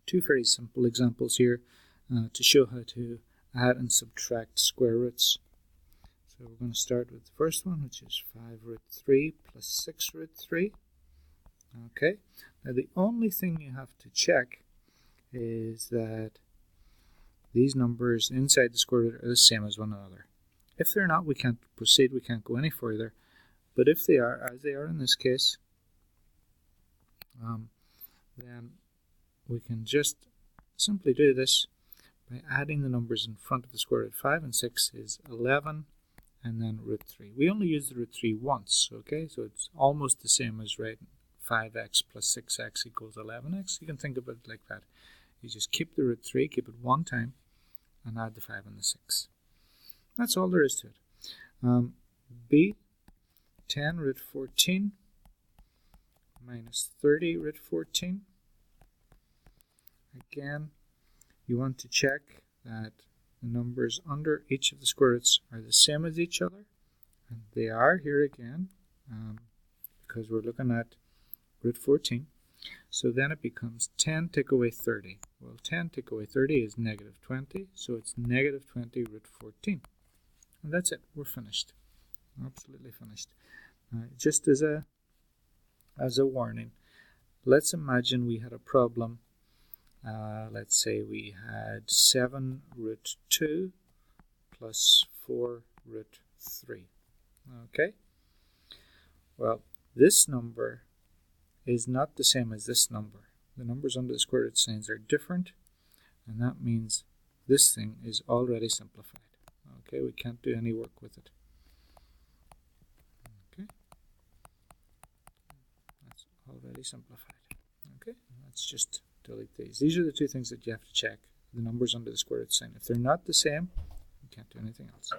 two very simple examples here to show how to add and subtract square roots. So we're going to start with the first one, which is 5 root 3 plus 6 root 3. Okay, now the only thing you have to check is that these numbers inside the square root are the same as one another. If they're not, we can't proceed, we can't go any further. But if they are, as they are in this case, then we can just simply do this by adding the numbers in front of the square root. 5 and 6 is 11, and then root 3. We only use the root 3 once, okay? So it's almost the same as writing 5x plus 6x equals 11x. You can think of it like that. You just keep the root 3, keep it one time, and add the 5 and the 6. That's all there is to it. B, 10 root 14 minus 30 root 14. Again, you want to check that the numbers under each of the square roots are the same as each other. And they are here again, because we're looking at root 14. So then it becomes 10 take away 30. Well, 10 take away 30 is negative 20, so it's negative 20 root 14. And that's it. We're finished. Absolutely finished. Just as a warning, let's imagine we had a problem. Let's say we had 7 root 2 plus 4 root 3. Okay? Well, this number is not the same as this number. The numbers under the square root signs are different, and that means this thing is already simplified. Okay, we can't do any work with it. Okay, that's already simplified. Okay, let's just delete these. These are the two things that you have to check. The numbers under the square root sign. If they're not the same, you can't do anything else.